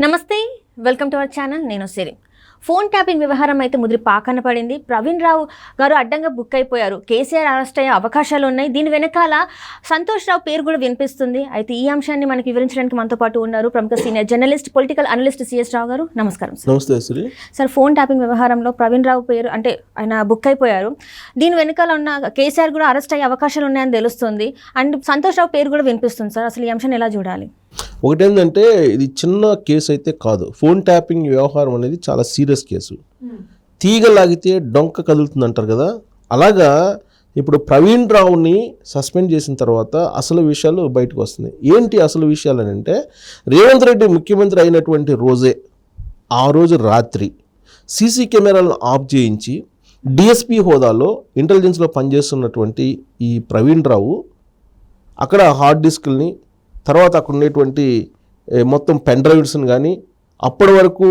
నమస్తే, welcome to our channel. నేను సిరి. Phone tapping వ్యవహారం అయితే ముదిరి పాకన పడింది. ప్రవీణ్ రావు గారు అడ్డంగా బుక్ అయిపోయారు. కేసీఆర్ అరెస్ట్ అయ్యే అవకాశాలు ఉన్నాయి. దీని వెనకాల సంతోష్ రావు పేరు కూడా వినిపిస్తుంది. అయితే ఈ అంశాన్ని మనకి వివరించడానికి మనతో పాటు ఉన్నారు ప్రముఖ senior journalist, political analyst C S Rao. నమస్కారం సార్. నమస్తే శ్రీ. సార్, ఫోన్ ట్యాపింగ్ వ్యవహారంలో ప్రవీణ్ రావు పేరు అంటే ఆయన బుక్ అయిపోయారు. దీని వెనకాల ఉన్న కేసీఆర్ కూడా అరెస్ట్ అయ్యే అవకాశాలు ఉన్నాయని తెలుస్తుంది. అండ్ సంతోష్ రావు పేరు కూడా వినిపిస్తుంది. సార్, అసలు ఈ అంశాన్ని ఎలా చూడాలి? ఒకటేంటంటే ఇది చిన్న కేసు అయితే కాదు. ఫోన్ ట్యాపింగ్ వ్యవహారం అనేది చాలా సీరియస్ కేసు. తీగ లాగితే డొంక కదులుతుంది అంటారు కదా, అలాగా ఇప్పుడు ప్రవీణ్ రావుని సస్పెండ్ చేసిన తర్వాత అసలు విషయాలు బయటకు వస్తున్నాయి. ఏంటి అసలు విషయాలు అని అంటే, రేవంత్ రెడ్డి ముఖ్యమంత్రి అయినటువంటి రోజే ఆ రోజు రాత్రి సీసీ కెమెరాలను ఆఫ్ చేయించి డిఎస్పీ హోదాలో ఇంటెలిజెన్స్లో పనిచేస్తున్నటువంటి ఈ ప్రవీణ్ రావు అక్కడ హార్డ్ డిస్క్ని, తర్వాత అక్కడ ఉండేటువంటి మొత్తం పెన్ డ్రైవ్స్ని కానీ, అప్పటి వరకు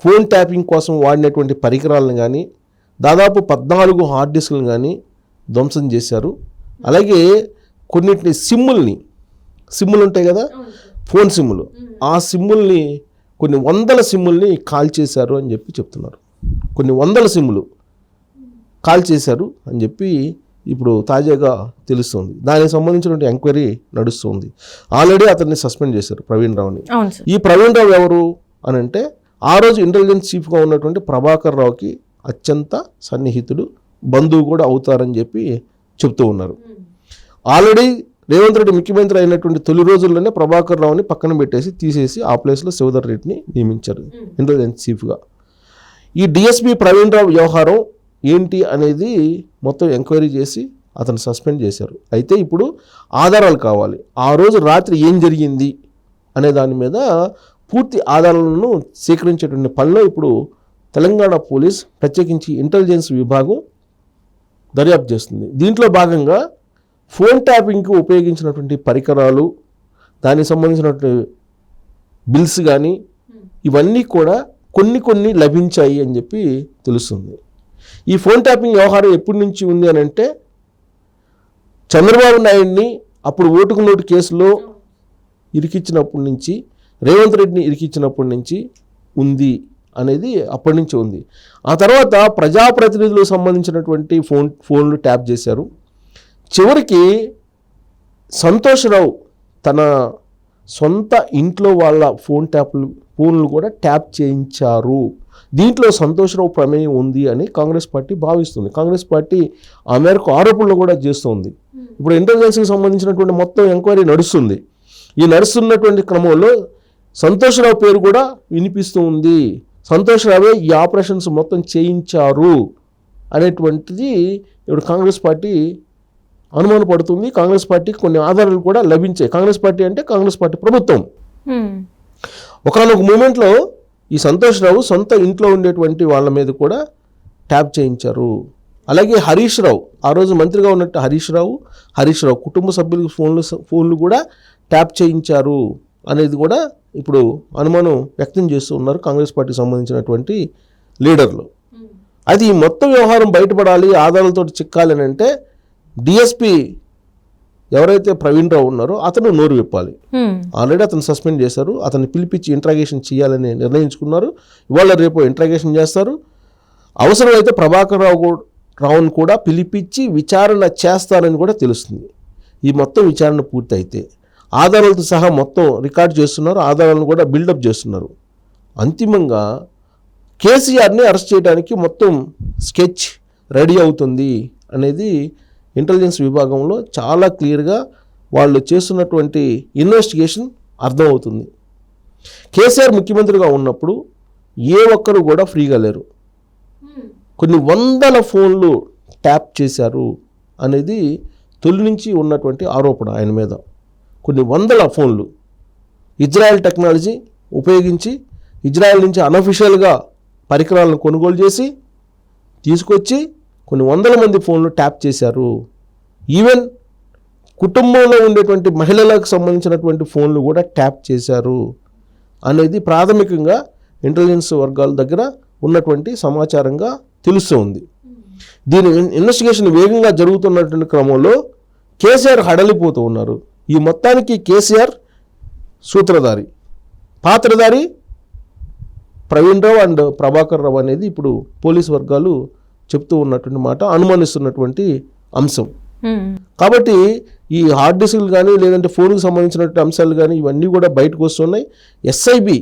ఫోన్ ట్యాపింగ్ కోసం వాడినటువంటి పరికరాలను కానీ, దాదాపు 14 హార్డ్ డిస్క్లను కానీ ధ్వంసం చేశారు. అలాగే కొన్నిటిని సిమ్ములు ఉంటాయి కదా, ఫోన్ సిమ్ములు, ఆ సిమ్ముల్ని కొన్ని వందల సిమ్ముల్ని కాల్ చేశారు అని చెప్పి చెప్తున్నారు. కొన్ని వందల సిమ్ములు కాల్ చేశారు అని చెప్పి ఇప్పుడు తాజాగా తెలుస్తుంది. దానికి సంబంధించినటువంటి ఎంక్వైరీ నడుస్తుంది. ఆల్రెడీ అతన్ని సస్పెండ్ చేశారు ప్రవీణ్ రావుని. ఈ ప్రవీణ్ రావు ఎవరు అని అంటే, ఆ రోజు ఇంటెలిజెన్స్ చీఫ్గా ఉన్నటువంటి ప్రభాకర్ రావుకి అత్యంత సన్నిహితుడు, బంధువు కూడా అవుతారని చెప్పి చెప్తూ ఉన్నారు. ఆల్రెడీ రేవంత్ రెడ్డి ముఖ్యమంత్రి అయినటువంటి తొలి రోజుల్లోనే ప్రభాకర్ రావుని పక్కన పెట్టేసి తీసేసి ఆ ప్లేస్లో శివధర్ రెడ్డిని నియమించారు ఇంటెలిజెన్స్ చీఫ్గా. ఈ డిఎస్పీ ప్రవీణ్ రావు వ్యవహారం ఏంటి అనేది మొత్తం ఎంక్వైరీ చేసి అతను సస్పెండ్ చేశారు. అయితే ఇప్పుడు ఆధారాలు కావాలి. ఆ రోజు రాత్రి ఏం జరిగింది అనే దాని మీద పూర్తి ఆధారాలను సేకరించేటువంటి పనిలో ఇప్పుడు తెలంగాణ పోలీస్, ప్రత్యేకించి ఇంటెలిజెన్స్ విభాగం దర్యాప్తు చేస్తుంది. దీంట్లో భాగంగా ఫోన్ ట్యాపింగ్కి ఉపయోగించినటువంటి పరికరాలు, దానికి సంబంధించినటువంటి బిల్స్ కానీ ఇవన్నీ కూడా కొన్ని లభించాయి అని చెప్పి తెలుస్తుంది. ఈ ఫోన్ ట్యాపింగ్ వ్యవహారం ఎప్పటి నుంచి ఉంది అని అంటే, చంద్రబాబు నాయుడిని అప్పుడు ఓటుకు నోటు కేసులో ఇరికిచ్చినప్పటి నుంచి, రేవంత్ రెడ్డిని ఇరికిచ్చినప్పటి నుంచి ఉంది అనేది అప్పటి నుంచి ఉంది. ఆ తర్వాత ప్రజాప్రతినిధులకు సంబంధించినటువంటి ఫోన్లు ట్యాప్ చేశారు. చివరికి సంతోష్ రావు తన సొంత ఇంట్లో వాళ్ళ ఫోన్లు కూడా ట్యాప్ చేయించారు. దీంట్లో సంతోష్ రావు ప్రమేయం ఉంది అని కాంగ్రెస్ పార్టీ భావిస్తుంది. కాంగ్రెస్ పార్టీ ఆ మేరకు ఆరోపణలు కూడా చేస్తుంది. ఇప్పుడు ఇంటెలిజెన్స్కి సంబంధించినటువంటి మొత్తం ఎంక్వైరీ నడుస్తుంది. ఈ నడుస్తున్నటువంటి క్రమంలో సంతోష్ రావు పేరు కూడా వినిపిస్తూ ఉంది. సంతోష్ రావే ఈ ఆపరేషన్స్ మొత్తం చేయించారు అనేటువంటిది ఇప్పుడు కాంగ్రెస్ పార్టీ అనుమానపడుతుంది. కాంగ్రెస్ పార్టీకి కొన్ని ఆధారాలు కూడా లభించాయి. కాంగ్రెస్ పార్టీ అంటే కాంగ్రెస్ పార్టీ ప్రభుత్వం. ఒకనొక మూమెంట్లో ఈ సంతోష్ రావు సొంత ఇంట్లో ఉండేటువంటి వాళ్ళ మీద కూడా ట్యాప్ చేయించారు. అలాగే హరీష్ రావు, ఆ రోజు మంత్రిగా ఉన్నట్టు హరీష్ రావు కుటుంబ సభ్యుల ఫోన్లు కూడా ట్యాప్ చేయించారు అనేది కూడా ఇప్పుడు అనుమానం వ్యక్తం చేస్తూ ఉన్నారు కాంగ్రెస్ పార్టీకి సంబంధించినటువంటి లీడర్లు. అయితే ఈ మొత్తం వ్యవహారం బయటపడాలి, ఆధారాలతో చిక్కాలి అని అంటే డిఎస్పీ ఎవరైతే ప్రవీణ్ రావు ఉన్నారో అతను నోరు విప్పాలి. ఆల్రెడీ అతను సస్పెండ్ చేశారు. అతన్ని పిలిపించి ఇంట్రాగేషన్ చేయాలని నిర్ణయించుకున్నారు. ఇవాళ రేపు ఇంట్రాగేషన్ చేస్తారు. అవసరమైతే ప్రభాకర్ రావును కూడా పిలిపించి విచారణ చేస్తారని కూడా తెలుస్తుంది. ఈ మొత్తం విచారణ పూర్తయితే ఆధారాలతో సహా మొత్తం రికార్డ్ చేస్తున్నారు. ఆధారాలను కూడా బిల్డప్ చేస్తున్నారు. అంతిమంగా కేసీఆర్ని అరెస్ట్ చేయడానికి మొత్తం స్కెచ్ రెడీ అవుతుంది అనేది ఇంటెలిజెన్స్ విభాగంలో చాలా క్లియర్గా వాళ్ళు చేస్తున్నటువంటి ఇన్వెస్టిగేషన్ అర్థమవుతుంది. కేసీఆర్ ముఖ్యమంత్రిగా ఉన్నప్పుడు ఏ ఒక్కరు కూడా ఫ్రీగా లేరు. కొన్ని వందల ఫోన్లు ట్యాప్ చేశారు అనేది తొలి నుంచి ఉన్నటువంటి ఆరోపణ ఆయన మీద. కొన్ని వందల ఫోన్లు ఇజ్రాయెల్ టెక్నాలజీ ఉపయోగించి ఇజ్రాయెల్ నుంచి అనఫిషియల్గా పరికరాలను కొనుగోలు చేసి తీసుకొచ్చి కొన్ని వందల మంది ఫోన్లు ట్యాప్ చేశారు. ఈవెన్ కుటుంబంలో ఉండేటువంటి మహిళలకు సంబంధించినటువంటి ఫోన్లు కూడా ట్యాప్ చేశారు అనేది ప్రాథమికంగా ఇంటెలిజెన్స్ వర్గాల దగ్గర ఉన్నటువంటి సమాచారంగా తెలుస్తుంది. దీని ఇన్వెస్టిగేషన్ వేగంగా జరుగుతున్నటువంటి క్రమంలో కేసీఆర్ హడలిపోతూ ఉన్నారు. ఈ మొత్తానికి కేసీఆర్ సూత్రధారి, పాత్రధారి ప్రవీణ్ రావు అండ్ ప్రభాకర్ రావు అనేది ఇప్పుడు పోలీసు వర్గాలు చెప్తూ ఉన్నటువంటి మాట, అనుమానిస్తున్నటువంటి అంశం. కాబట్టి ఈ హార్డ్ డిస్క్లు కానీ లేదంటే ఫోన్కి సంబంధించినటువంటి అంశాలు కానీ ఇవన్నీ కూడా బయటకు వస్తున్నాయి. ఎస్ఐబి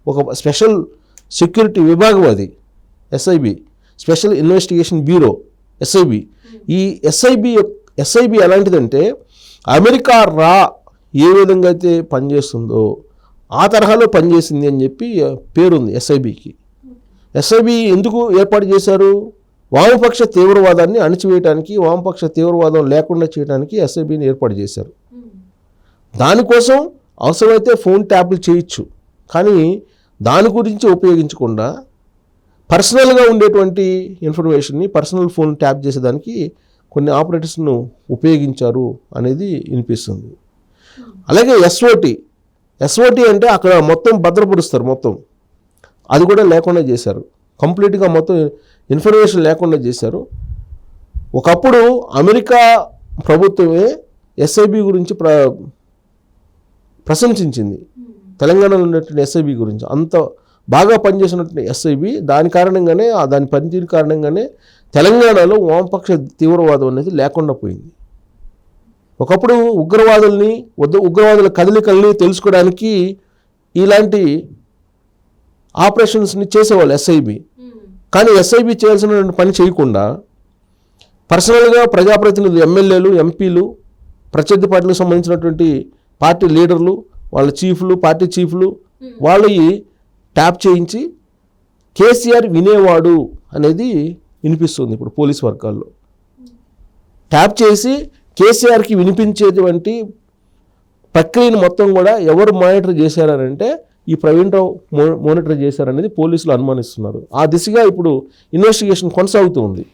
ఒక స్పెషల్ సెక్యూరిటీ విభాగం, అది SIB special investigation bureau SIB. ఈ ఎస్ఐబి ఎలాంటిదంటే అమెరికా రా ఏ విధంగా అయితే పనిచేస్తుందో ఆ తరహాలో పనిచేసింది అని చెప్పి పేరుంది ఎస్ఐబికి. ఎస్ఐబి ఎందుకు ఏర్పాటు చేశారు? వామపక్ష తీవ్రవాదాన్ని అణిచివేయడానికి, వామపక్ష తీవ్రవాదం లేకుండా చేయడానికి ఎస్ఐబిని ఏర్పాటు చేశారు. దానికోసం అవసరమైతే ఫోన్ ట్యాప్లు చేయొచ్చు, కానీ దాని గురించి ఉపయోగించకుండా పర్సనల్గా ఉండేటువంటి ఇన్ఫర్మేషన్ని పర్సనల్ ఫోన్ ట్యాప్ చేసేదానికి కొన్ని ఆపరేటర్స్ను ఉపయోగించారు అనేది వినిపిస్తుంది. అలాగే ఎస్ఓటి అంటే అక్కడ మొత్తం భద్రపరుస్తారు, మొత్తం అది కూడా లేకుండా చేశారు. కంప్లీట్గా మొత్తం ఇన్ఫర్మేషన్ లేకుండా చేశారు. ఒకప్పుడు అమెరికా ప్రభుత్వమే ఎస్ఐబి గురించి ప్రశంసించింది, తెలంగాణలో ఉన్నటువంటి ఎస్ఐబి గురించి. అంత బాగా పనిచేసినటువంటి ఎస్ఐబి, దాని కారణంగానే దాని పనితీరు కారణంగానే తెలంగాణలో వామపక్ష తీవ్రవాదం అనేది లేకుండా పోయింది. ఒకప్పుడు ఉగ్రవాదుల కదలికల్ని తెలుసుకోవడానికి ఇలాంటి ఆపరేషన్స్ని చేసేవాళ్ళు ఎస్ఐబి. కానీ ఎస్ఐబి చేయాల్సిన పని చేయకుండా పర్సనల్గా ప్రజాప్రతినిధులు, ఎమ్మెల్యేలు, ఎంపీలు, ప్రత్యర్థి పార్టీలకు సంబంధించినటువంటి పార్టీ లీడర్లు, వాళ్ళ చీఫ్లు, పార్టీ చీఫ్లు వాళ్ళు ట్యాప్ చేయించి కేసీఆర్ వినేవాడు అనేది వినిపిస్తుంది ఇప్పుడు పోలీస్ వర్గాల్లో. ట్యాప్ చేసి కేసీఆర్కి వినిపించేటువంటి ప్రక్రియను మొత్తం కూడా ఎవరు మానిటర్ చేశారనంటే ఈ ప్రవీణ్ రావు మానిటర్ చేశారనేది పోలీసులు అనుమానిస్తున్నారు. ఆ దిశగా ఇప్పుడు ఇన్వెస్టిగేషన్ కొనసాగుతూ ఉంది.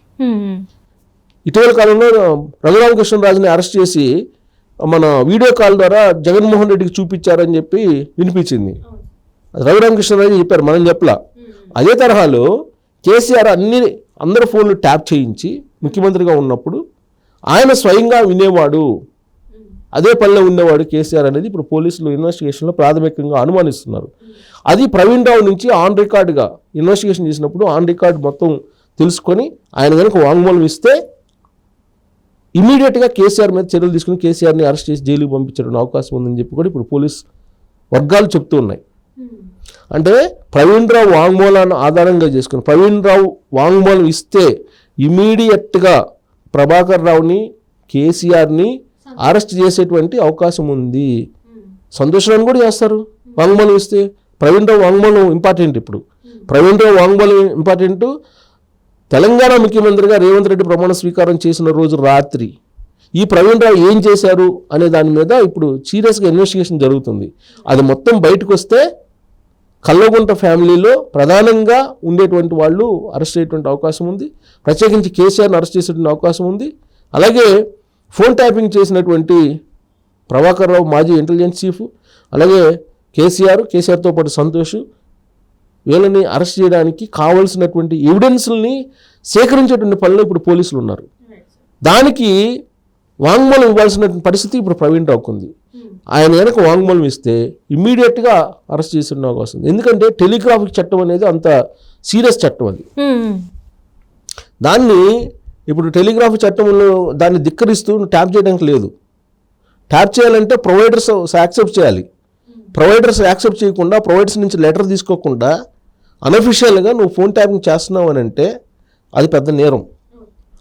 ఇటీవల కాలంలో రఘురామకృష్ణరాజుని అరెస్ట్ చేసి మన వీడియో కాల్ ద్వారా జగన్మోహన్ రెడ్డికి చూపించారని చెప్పి వినిపించింది. రఘురామకృష్ణరాజు చెప్పారు, మనం చెప్పలా. అదే తరహాలో కేసీఆర్ అందరి ఫోన్లు ట్యాప్ చేయించి ముఖ్యమంత్రిగా ఉన్నప్పుడు ఆయన స్వయంగా వినేవాడు, అదే పనిలో ఉండేవాడు కేసీఆర్ అనేది ఇప్పుడు పోలీసులు ఇన్వెస్టిగేషన్లో ప్రాథమికంగా అనుమానిస్తున్నారు. అది ప్రవీణ్ రావు నుంచి ఆన్ రికార్డుగా ఇన్వెస్టిగేషన్ చేసినప్పుడు ఆన్ రికార్డు మొత్తం తెలుసుకొని ఆయన కనుక వాంగ్మూలం ఇస్తే ఇమీడియట్గా కేసీఆర్ మీద చర్యలు తీసుకుని కేసీఆర్ని అరెస్ట్ చేసి జైలుకి పంపించడం అవకాశం ఉందని చెప్పి కూడా ఇప్పుడు పోలీస్ వర్గాలు చెప్తూ ఉన్నాయి. అంటే ప్రవీణ్ రావు వాంగ్మూలాన్ని ఆధారంగా చేసుకుని ప్రవీణ్ రావు వాంగ్మూలం ఇస్తే ఇమీడియట్గా ప్రభాకర్ రావుని, కేసీఆర్ని అరెస్ట్ చేసేటువంటి అవకాశం ఉంది. సంతోషాన్ని కూడా చేస్తారు వాంగ్మూలం ఇస్తే. ప్రవీణ్ రావు వాంగ్మూలం ఇంపార్టెంట్. ఇప్పుడు ప్రవీణ్ రావు వాంగ్మూలం ఇంపార్టెంట్. తెలంగాణ ముఖ్యమంత్రిగా రేవంత్ రెడ్డి ప్రమాణ స్వీకారం చేసిన రోజు రాత్రి ఈ ప్రవీణ్ రావు ఏం చేశారు అనే దాని మీద ఇప్పుడు సీరియస్గా ఇన్వెస్టిగేషన్ జరుగుతుంది. అది మొత్తం బయటకు వస్తే కల్వకుంట ఫ్యామిలీలో ప్రధానంగా ఉండేటువంటి వాళ్ళు అరెస్ట్ అయ్యేటువంటి అవకాశం ఉంది. ప్రత్యేకించి కేసీఆర్ని అరెస్ట్ చేసేటువంటి అవకాశం ఉంది. అలాగే ఫోన్ ట్యాపింగ్ చేసినటువంటి ప్రభాకర్ రావు మాజీ ఇంటెలిజెన్స్ చీఫ్, అలాగే కేసీఆర్తో పాటు సంతోష్, వీళ్ళని అరెస్ట్ చేయడానికి కావలసినటువంటి ఎవిడెన్స్ని సేకరించేటువంటి పనిలో ఇప్పుడు పోలీసులు ఉన్నారు. దానికి వాంగ్మూలం ఇవ్వాల్సిన పరిస్థితి ఇప్పుడు ప్రవీణ్ రావుకు ఉంది. ఆయన కనుక వాంగ్మూలం ఇస్తే ఇమ్మీడియట్గా అరెస్ట్ చేసే అవకాశం ఉంది. ఎందుకంటే టెలిగ్రాఫిక్ చట్టం అనేది అంత సీరియస్ చట్టం అది. దాన్ని ఇప్పుడు టెలిగ్రాఫ్ చట్టంలో దాన్ని ధిక్కరిస్తూ ట్యాప్ చేయడానికి లేదు. ట్యాప్ చేయాలంటే ప్రొవైడర్స్ యాక్సెప్ట్ చేయాలి. ప్రొవైడర్స్ యాక్సెప్ట్ చేయకుండా, ప్రొవైడర్స్ నుంచి లెటర్ తీసుకోకుండా అనఫిషియల్గా నువ్వు ఫోన్ ట్యాపింగ్ చేస్తున్నావు అని అంటే అది పెద్ద నేరం.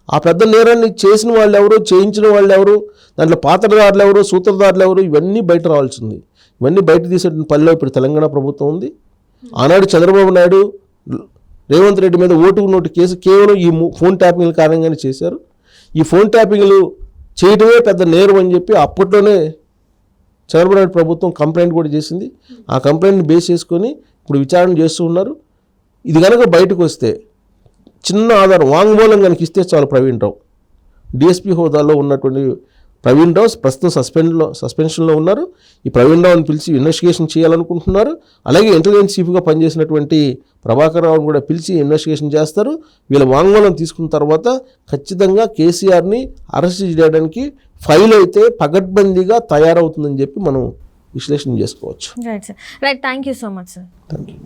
ఆ పెద్ద నేరాన్ని చేసిన వాళ్ళు ఎవరు, చేయించిన వాళ్ళు ఎవరు, దాంట్లో పాత్రదారులు ఎవరు, సూత్రధారులు ఎవరు, ఇవన్నీ బయట రావాల్సింది. ఇవన్నీ బయట తీసే పనిలో ఇప్పుడు తెలంగాణ ప్రభుత్వం ఉంది. ఆనాడు చంద్రబాబు నాయుడు రేవంత్ రెడ్డి మీద ఓటు కేసు కేవలం ఈ ఫోన్ ట్యాపింగ్ల కారణంగానే చేశారు. ఈ ఫోన్ ట్యాపింగ్లు చేయడమే పెద్ద నేరం అని చెప్పి అప్పట్లోనే చంద్రబాబు నాయుడు ప్రభుత్వం కంప్లైంట్ కూడా చేసింది. ఆ కంప్లైంట్ని బేస్ చేసుకొని ఇప్పుడు విచారణ చేస్తూ ఉన్నారు. ఇది కనుక బయటకు వస్తే చిన్న ఆధారం వాంగ్మూలం కనుక ఇస్తే చాలు ప్రవీణ్ రావు, డిఎస్పీ హోదాలో ఉన్నటువంటి ప్రవీణ్ రావు ప్రస్తుతం సస్పెన్షన్లో ఉన్నారు. ఈ ప్రవీణ్ రావుని పిలిచి ఇన్వెస్టిగేషన్ చేయాలనుకుంటున్నారు. అలాగే ఇంటెలిజెన్స్ చీఫ్గా పనిచేసినటువంటి ప్రభాకర్ రావుని కూడా పిలిచి ఇన్వెస్టిగేషన్ చేస్తారు. వీళ్ళ వాంగ్మూలం తీసుకున్న తర్వాత ఖచ్చితంగా కేసీఆర్ని అరెస్ట్ చేయడానికి ఫైల్ అయితే పగడ్బందీగా తయారవుతుందని చెప్పి మనం విశ్లేషణ చేసుకోవచ్చు. Right sir, right, thank you so much sir. Thank you.